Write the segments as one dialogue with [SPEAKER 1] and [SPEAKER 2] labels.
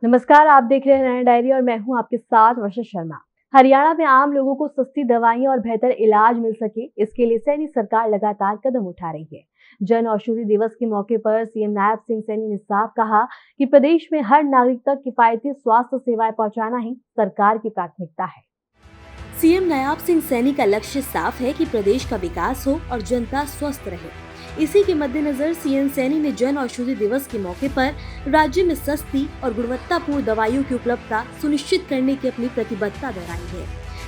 [SPEAKER 1] नमस्कार, आप देख रहे हैं नया डायरी और मैं हूं आपके साथ वर्षा शर्मा। हरियाणा में आम लोगों को सस्ती दवाइयां और बेहतर इलाज मिल सके, इसके लिए सैनी सरकार लगातार कदम उठा रही है। जन औषधि दिवस के मौके पर सीएम नायब सिंह सैनी ने साफ कहा कि प्रदेश में हर नागरिक तक किफायती स्वास्थ्य सेवाएं पहुंचाना ही सरकार की प्राथमिकता है। सीएम नायब सिंह सैनी का लक्ष्य साफ है कि प्रदेश का विकास हो और जनता स्वस्थ रहे। इसी के मद्देनजर सीएम सैनी ने जन औषधि दिवस के मौके पर राज्य में सस्ती और गुणवत्तापूर्ण दवाइयों की उपलब्धता सुनिश्चित करने की अपनी प्रतिबद्धता दोहराई है।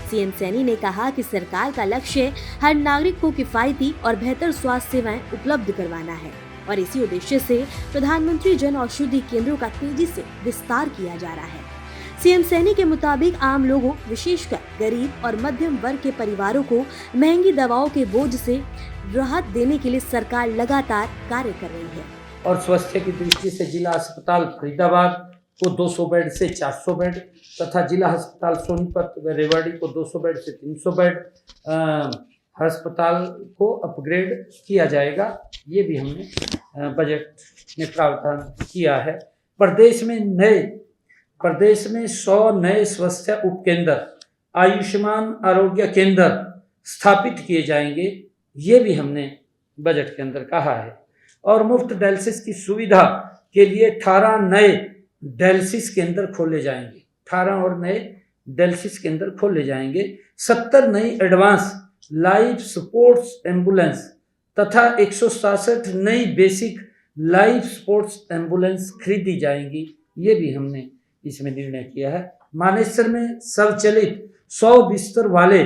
[SPEAKER 1] सीएम सैनी ने कहा कि सरकार का लक्ष्य हर नागरिक को किफायती और बेहतर स्वास्थ्य सेवाएं उपलब्ध करवाना है और इसी उद्देश्य से प्रधानमंत्री जन औषधि केंद्रों का तेजी से विस्तार किया जा रहा है। सीएम सैनी के मुताबिक आम लोगों, विशेषकर गरीब और मध्यम वर्ग के परिवारों को महंगी दवाओं के बोझ से राहत देने के लिए सरकार लगातार कार्य कर रही है।
[SPEAKER 2] और स्वास्थ्य की दृष्टि से जिला अस्पताल फरीदाबाद को 200 बेड से 400 बेड तथा जिला अस्पताल सोनीपत व रेवाड़ी को 200 बेड से 300 बेड अस्पताल को अपग्रेड किया जाएगा। ये भी हमने बजट में प्रावधान किया है। प्रदेश में 100 नए स्वास्थ्य उपकेंद्र, आयुष्मान आरोग्य केंद्र स्थापित किए जाएंगे। ये भी हमने बजट के अंदर कहा है। और मुफ्त डायलिसिस की सुविधा के लिए 18 नए डायलिसिस केंद्र खोले जाएंगे। 18 और नए डायलिसिस केंद्र खोले जाएंगे। 70 नई एडवांस लाइफ सपोर्ट्स एम्बुलेंस तथा 167 नई बेसिक लाइफ सपोर्ट्स एम्बुलेंस खरीदी जाएंगी। ये भी हमने इसमें निर्णय किया है। मानेसर में स्वचालित 100 बिस्तर वाले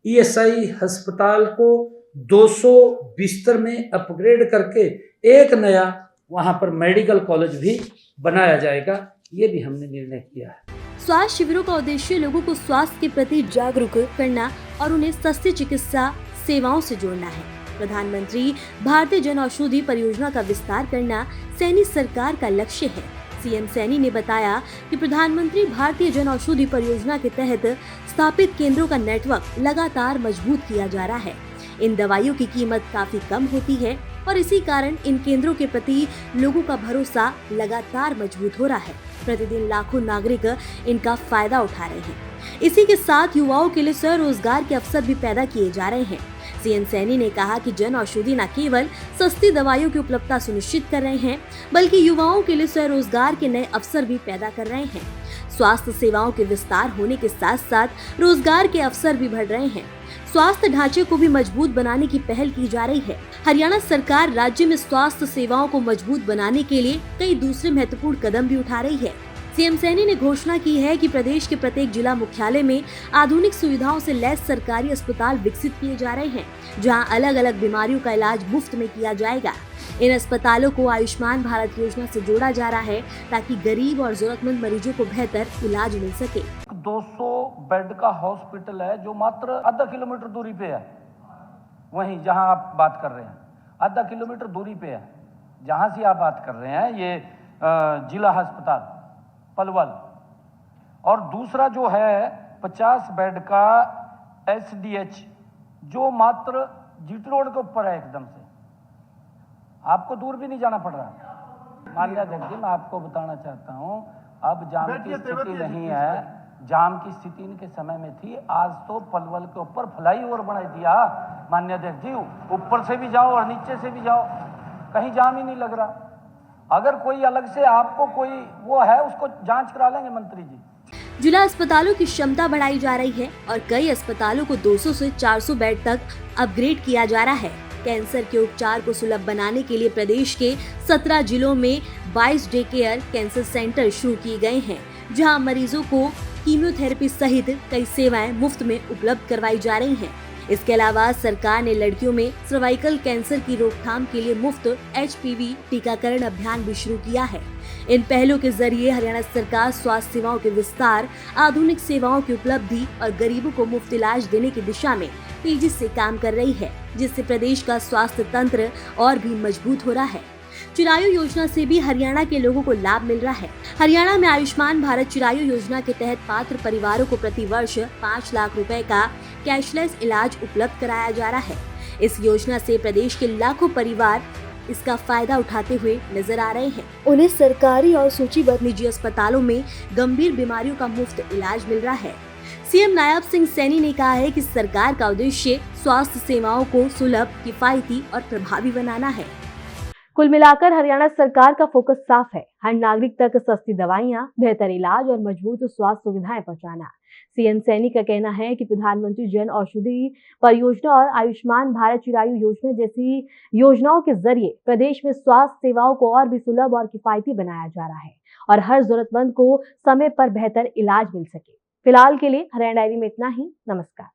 [SPEAKER 2] ईएसआई अस्पताल को 200 बिस्तर में अपग्रेड करके एक नया वहां पर मेडिकल कॉलेज भी बनाया जाएगा। ये भी हमने निर्णय किया है।
[SPEAKER 1] स्वास्थ्य शिविरों का उद्देश्य लोगों को स्वास्थ्य के प्रति जागरूक करना और उन्हें सस्ती चिकित्सा सेवाओं से जोड़ना है। प्रधानमंत्री भारतीय जन औषधि परियोजना का विस्तार करना सैनी सरकार का लक्ष्य है। सीएम सैनी ने बताया कि प्रधानमंत्री भारतीय जन औषधि परियोजना के तहत स्थापित केंद्रों का नेटवर्क लगातार मजबूत किया जा रहा है। इन दवाइयों की कीमत काफी कम होती है और इसी कारण इन केंद्रों के प्रति लोगों का भरोसा लगातार मजबूत हो रहा है। प्रतिदिन लाखों नागरिक इनका फायदा उठा रहे हैं। इसी के साथ युवाओं के लिए स्वरोजगार के अवसर भी पैदा किए जा रहे हैं। सीएम सैनी ने कहा कि जन औषधि न केवल सस्ती दवाइयों की उपलब्धता सुनिश्चित कर रहे हैं, बल्कि युवाओं के लिए स्वरोजगार के नए अवसर भी पैदा कर रहे हैं। स्वास्थ्य सेवाओं के विस्तार होने के साथ साथ रोजगार के अवसर भी बढ़ रहे हैं। स्वास्थ्य ढांचे को भी मजबूत बनाने की पहल की जा रही है। हरियाणा सरकार राज्य में स्वास्थ्य सेवाओं को मजबूत बनाने के लिए कई दूसरे महत्वपूर्ण कदम भी उठा रही है। सीएम सैनी ने घोषणा की है कि प्रदेश के प्रत्येक जिला मुख्यालय में आधुनिक सुविधाओं से लैस सरकारी अस्पताल विकसित किए जा रहे हैं, जहां अलग अलग बीमारियों का इलाज मुफ्त में किया जाएगा। इन अस्पतालों को आयुष्मान भारत योजना से जोड़ा जा रहा है ताकि गरीब और जरूरतमंद मरीजों को बेहतर इलाज मिल सके।
[SPEAKER 3] 200 बेड का हॉस्पिटल है जो मात्र आधा किलोमीटर दूरी पे है। वहीं जहां आप बात कर रहे हैं आधा किलोमीटर दूरी पे है, जहां से आप बात कर रहे हैं ये जिला अस्पताल पलवल। और दूसरा जो है 50 बेड का एसडीएच जो मात्र जीटी रोड के ऊपर है एकदम से, आपको दूर भी नहीं जाना पड़ रहा। मान्य अध्यक्ष जी, मैं आपको बताना चाहता हूं, अब जाम की स्थिति नहीं है। जाम की स्थिति इनके समय में थी, आज तो पलवल के ऊपर फ्लाईओवर बना दिया। मान्य अध्यक्ष जी, ऊपर से भी जाओ और नीचे से भी जाओ, कहीं जाम ही नहीं लग रहा। अगर कोई अलग से आपको कोई वो है उसको जांच करा लेंगे मंत्री जी।
[SPEAKER 1] जिला अस्पतालों की क्षमता बढ़ाई जा रही है और कई अस्पतालों को 200 से 400 बेड तक अपग्रेड किया जा रहा है। कैंसर के उपचार को सुलभ बनाने के लिए प्रदेश के 17 जिलों में 22 डे केयर कैंसर सेंटर शुरू किए गए हैं, जहां मरीजों को कीमोथेरेपी सहित कई सेवाएं मुफ्त में उपलब्ध करवाई जा रही हैं। इसके अलावा सरकार ने लड़कियों में सर्वाइकल कैंसर की रोकथाम के लिए मुफ्त HPV टीकाकरण अभियान भी शुरू किया है। इन पहलों के जरिए हरियाणा सरकार स्वास्थ्य सेवाओं के विस्तार, आधुनिक सेवाओं की उपलब्धि और गरीबों को मुफ्त इलाज देने की दिशा में तेजी से काम कर रही है, जिससे प्रदेश का स्वास्थ्य तंत्र और भी मजबूत हो रहा है। चिरायु योजना से भी हरियाणा के लोगों को लाभ मिल रहा है। हरियाणा में आयुष्मान भारत चिरायु योजना के तहत पात्र परिवारों को प्रति वर्ष 5 लाख रुपए का कैशलेस इलाज उपलब्ध कराया जा रहा है। इस योजना से प्रदेश के लाखों परिवार इसका फायदा उठाते हुए नजर आ रहे हैं। उन्हें सरकारी और सूचीबद्ध निजी अस्पतालों में गंभीर बीमारियों का मुफ्त इलाज मिल रहा है। सीएम नायब सिंह सैनी ने कहा है कि सरकार का उद्देश्य स्वास्थ्य सेवाओं को सुलभ, किफायती और प्रभावी बनाना है। कुल मिलाकर हरियाणा सरकार का फोकस साफ है, हर नागरिक तक सस्ती दवाइयां, बेहतर इलाज और मजबूत स्वास्थ्य सुविधाएं पहुंचाना। सीएम सैनी का कहना है कि प्रधानमंत्री जन औषधि परियोजना और आयुष्मान भारत चिरायु योजना जैसी योजनाओं के जरिए प्रदेश में स्वास्थ्य सेवाओं को और भी सुलभ और किफायती बनाया जा रहा है और हर जरूरतमंद को समय पर बेहतर इलाज मिल सके। फिलहाल के लिए हरियाणा डायरी में इतना ही। नमस्कार।